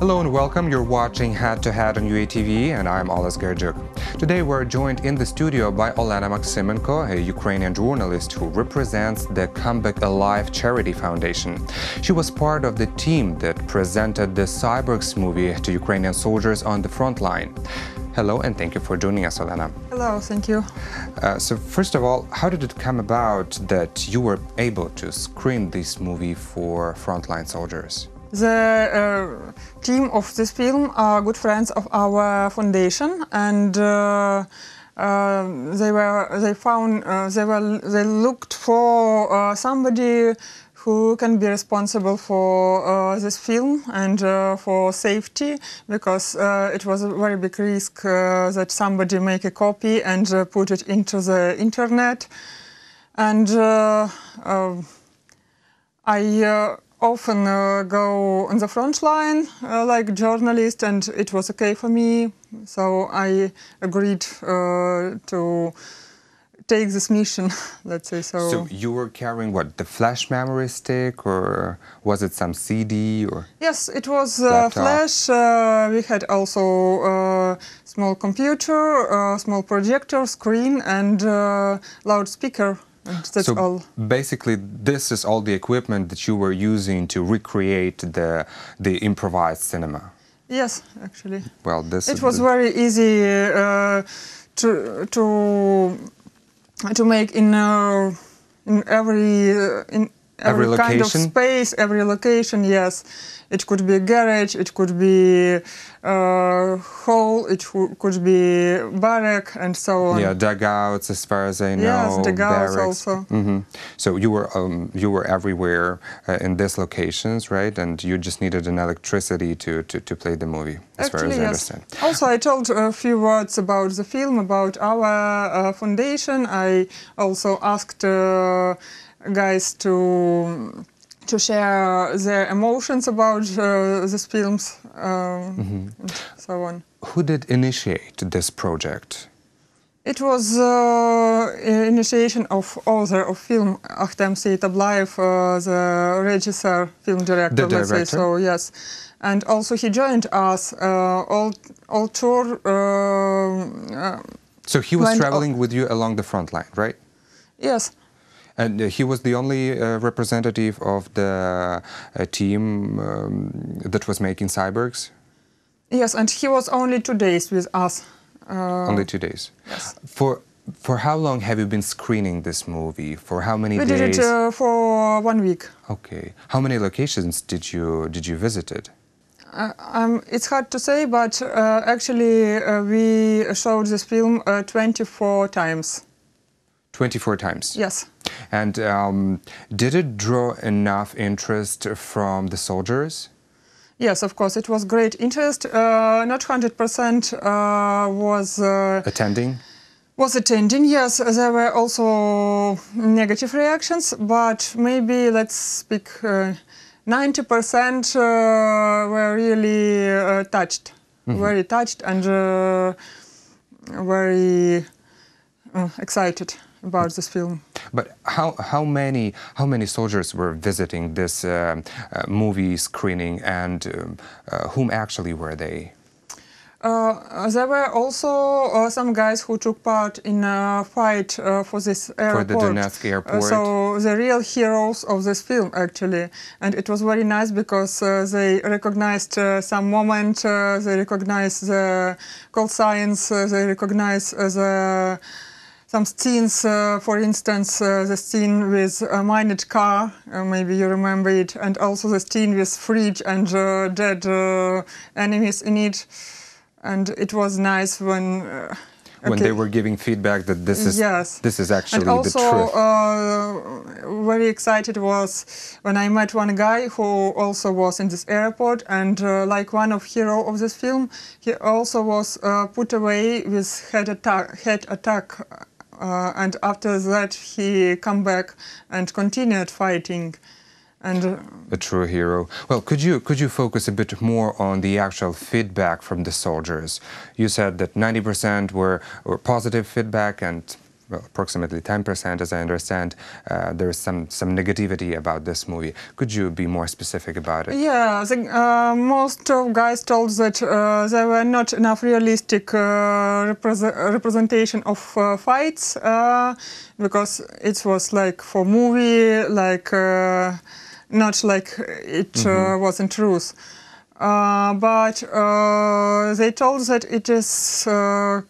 Hello and welcome. You're watching Head to Head on UATV and I'm Oles Gerjuk. Today we're joined in the studio by Olena Maksymenko, a Ukrainian journalist who represents the Come Back Alive charity foundation. She was part of the team that presented the Cyborgs movie to Ukrainian soldiers on the front line. Hello and thank you for joining us, Olena. Hello, thank you. So first of all, how did it come about that you were able to screen this movie for frontline soldiers? The team of this film are good friends of our foundation, and they looked for somebody who can be responsible for this film and for safety, because it was a very big risk that somebody make a copy and put it into the internet. And I often go on the front line like journalist, and it was okay for me, so I agreed to take this mission, let's say so. So you were carrying what, the flash memory stick, or was it some CD or? Yes, it was flash. We had also a small computer, small projector, screen, and loudspeaker. That's so all. Basically, this is all the equipment that you were using to recreate the improvised cinema. Yes, actually. Well, it was very easy to make in every kind of space, every location. Yes, it could be a garage, it could be hall, it could be barrack, and so on. Yeah, dugouts, as far as I know. Yes, dugouts barracks. also. Mm-hmm. So you were everywhere in these locations, right? And you just needed an electricity to play the movie, as far as I understand. Also, I told a few words about the film, about our foundation. I also asked guys to share their emotions about these films, and so on. Who did initiate this project? It was initiation of author of film, Ahtem Seytablayev, the regisseur, film director, let's say so, yes. And also he joined us all tour. So he was traveling with you along the front line, right? Yes. And he was the only representative of the team that was making Cyborgs? Yes, and he was only 2 days with us. Only 2 days? Yes. For how long have you been screening this movie? For how many days? We did it for 1 week. Okay. How many locations did you visited? It's hard to say, but actually we showed this film 24 times. 24 times? Yes. And did it draw enough interest from the soldiers? Yes, of course. It was great interest. Not 100% was attending? Was attending, yes. There were also negative reactions, but maybe, let's speak, 90% were really touched. Very touched and very excited about this film. But how many soldiers were visiting this movie screening, and whom actually were they? There were also some guys who took part in a fight for this airport. For the Donetsk airport. So the real heroes of this film, actually. And it was very nice because they recognized some moment, they recognized the call signs, they recognized some scenes, for instance, the scene with a mined car, maybe you remember it, and also the scene with fridge and dead enemies in it. And it was nice when they were giving feedback that this is actually and also, the truth. Very excited was when I met one guy who also was in this airport, and like one of hero of this film, he also was put away with head attack. And after that, he come back and continued fighting. And a true hero. Well, could you focus a bit more on the actual feedback from the soldiers? You said that 90% were positive feedback, and well, approximately 10%, as I understand, there is some negativity about this movie. Could you be more specific about it? Yeah, most of guys told that there were not enough realistic representation of fights, because it was like for movie, like not like it was in truth. But they told that it is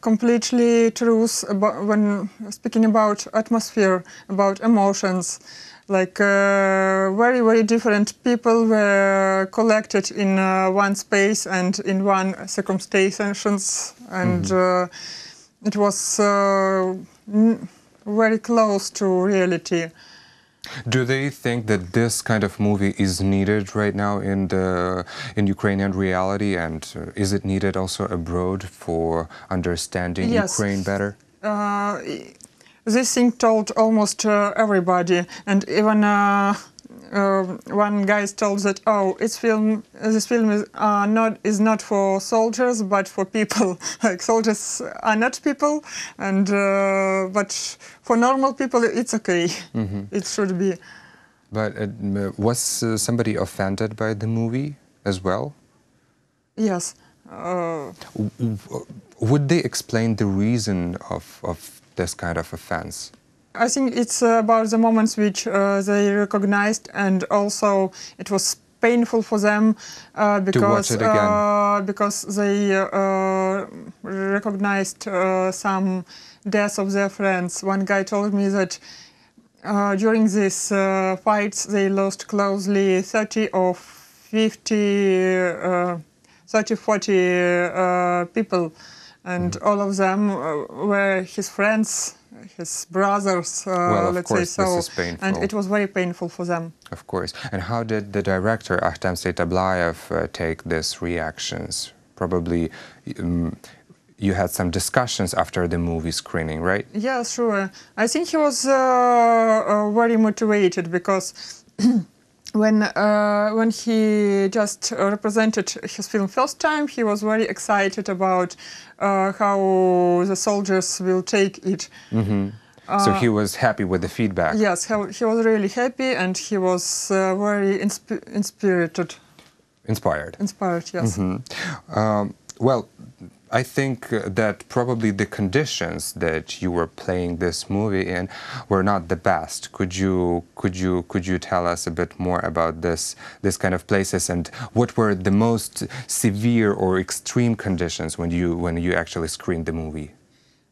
completely truth about when speaking about atmosphere, about emotions. Like very, very different people were collected in one space and in one circumstances, and it was very close to reality. Do they think that this kind of movie is needed right now in Ukrainian reality, and is it needed also abroad for understanding Ukraine better? This thing told almost everybody, and even one guy told that, oh, this film is not for soldiers but for people. Like soldiers are not people, and but for normal people it's okay. It should be. But was somebody offended by the movie as well? Yes. Would they explain the reason of this kind of offense? I think it's about the moments which they recognized, and also it was painful for them because to watch it again. Because they recognized some deaths of their friends. One guy told me that during these fights they lost closely 30 or 40 people, and all of them were his friends, his brothers, well, let's say so. This is painful. And it was very painful for them. Of course. And how did the director, Ahtam Seytablayev, take these reactions? Probably you had some discussions after the movie screening, right? Yeah, sure. I think he was very motivated because when he just represented his film first time, he was very excited about how the soldiers will take it. So he was happy with the feedback. Yes, he was really happy, and he was very inspired. Inspired, yes. Well, I think that probably the conditions that you were playing this movie in were not the best. Could you tell us a bit more about this kind of places, and what were the most severe or extreme conditions when you actually screened the movie?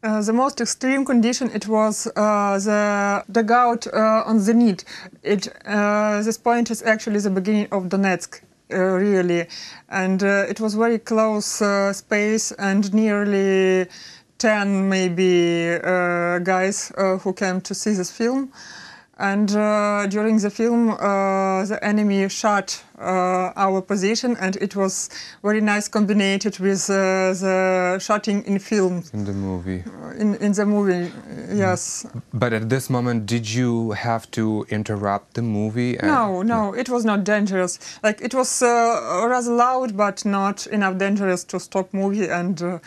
The most extreme condition, it was the dugout on the Zenit. This point is actually the beginning of Donetsk. Really, and it was very close space, and nearly 10 maybe guys who came to see this film. And during the film, the enemy shot our position, and it was very nice combined with the shooting in film. In the movie. In the movie, yes. But at this moment, did you have to interrupt the movie? No, it was not dangerous. Like, it was rather loud, but not enough dangerous to stop movie and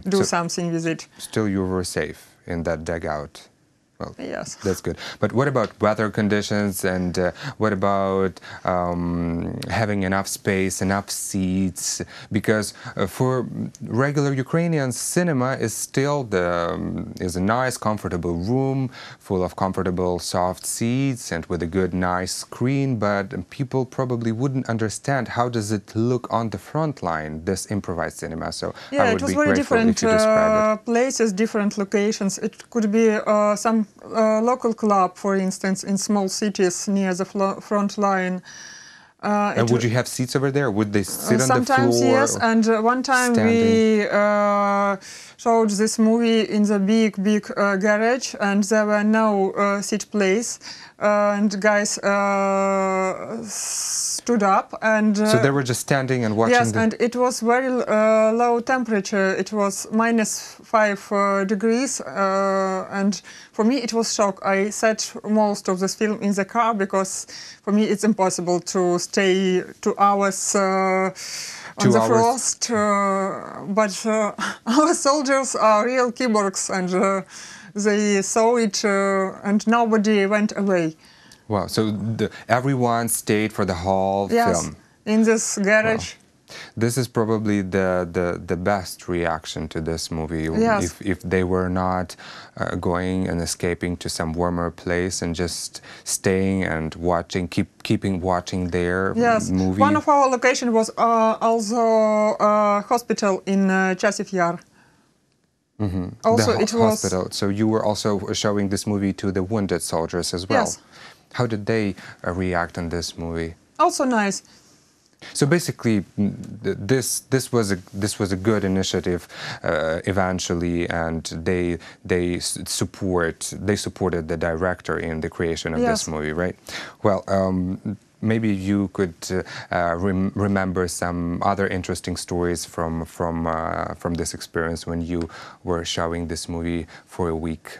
do something with it. Still, you were safe in that dugout. Well, yes. That's good. But what about weather conditions, and what about having enough space, enough seats? Because for regular Ukrainians, cinema is still is a nice, comfortable room full of comfortable, soft seats and with a good, nice screen. But people probably wouldn't understand how does it look on the front line, this improvised cinema. So yeah, I would it was be very grateful different if you describe it. places, different locations. It could be some local club, for instance, in small cities near the front line. And would you have seats over there? Would they sit on the floor? Sometimes, yes. And one time we showed this movie in the big garage, and there were no seat place. And guys stood up, and so they were just standing and watching. Yes, and it was very low temperature. It was -5 degrees, and for me it was shock. I sat most of this film in the car because for me it's impossible to stay 2 hours on the frost. But our soldiers are real Cyborgs, and they saw it and nobody went away. Wow, so everyone stayed for the whole Yes, film. in this garage. Wow. This is probably the best reaction to this movie. Yes. If they were not going and escaping to some warmer place and just staying and watching, keeping watching their movie. One of our location was also a hospital in Chasiv Yar. Also, it was hospital. So you were also showing this movie to the wounded soldiers as well. Yes. How did they react on this movie? Also nice. So basically, this was a good initiative eventually, and they supported the director in the creation of this movie, right? Well. Maybe you could remember some other interesting stories from this experience when you were showing this movie for a week.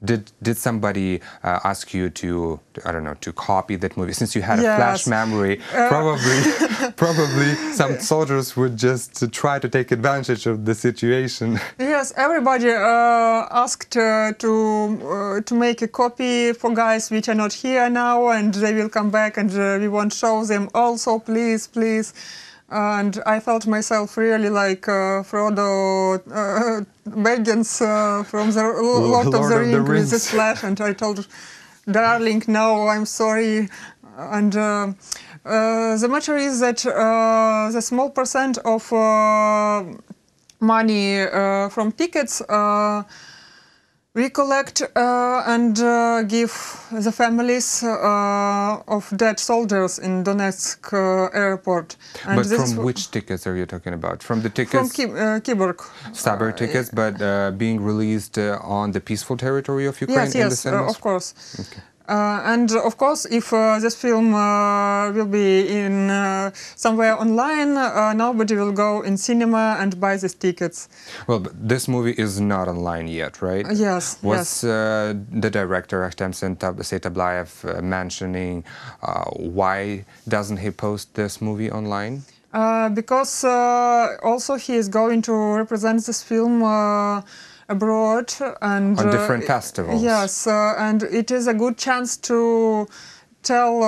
Did somebody ask you to, I don't know, to copy that movie? Since you had a flash memory, probably some soldiers would just try to take advantage of the situation. Yes, everybody asked to make a copy for guys which are not here now, and they will come back, and we want to show them also, please, please. And I felt myself really like Frodo Baggins from the Lord of the Rings with this flash, and I told, darling, no, I'm sorry. And the matter is that the small percent of money from tickets we collect and give the families of dead soldiers in Donetsk airport. And but from which tickets are you talking about? From the tickets? From Cyborg. Cyborg tickets, but being released on the peaceful territory of Ukraine? Yes, of course. Okay. And of course, if this film will be in somewhere online, nobody will go in cinema and buy these tickets. Well, but this movie is not online yet, right? Yes. Was the director Akhtem Seitablayev mentioning why doesn't he post this movie online? Because also he is going to represent this film abroad and on different festivals. Yes, and it is a good chance to tell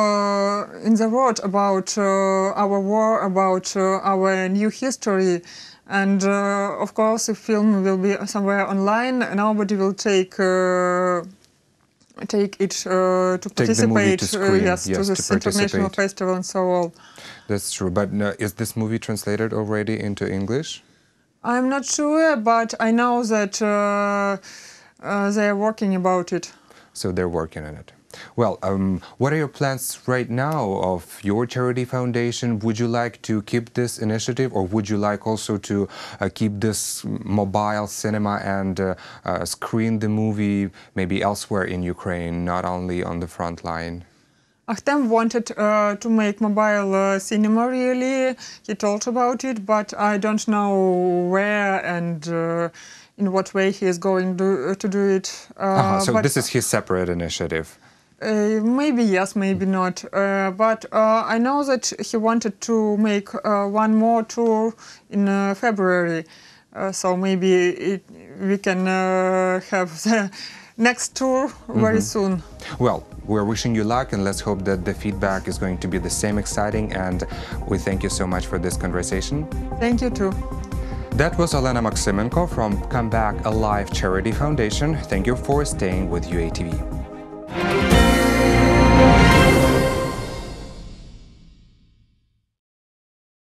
in the world about our war, about our new history. And of course, if film will be somewhere online, nobody will take it to participate. To this international festival and so on. That's true. But is this movie translated already into English? I'm not sure, but I know that they are working about it. So they're working on it. Well, what are your plans right now of your charity foundation? Would you like to keep this initiative, or would you like also to keep this mobile cinema and screen the movie maybe elsewhere in Ukraine, not only on the front line? Akhtem wanted to make mobile cinema, really. He told about it, but I don't know where and in what way he is going to do it. So this is his separate initiative? Maybe yes, maybe not. But I know that he wanted to make one more tour in February. So maybe we can have the next tour very soon. Well, we're wishing you luck, and let's hope that the feedback is going to be the same exciting, and we thank you so much for this conversation. Thank you too. That was Olena Maksymenko from Come Back Alive Charity Foundation. Thank you for staying with UATV.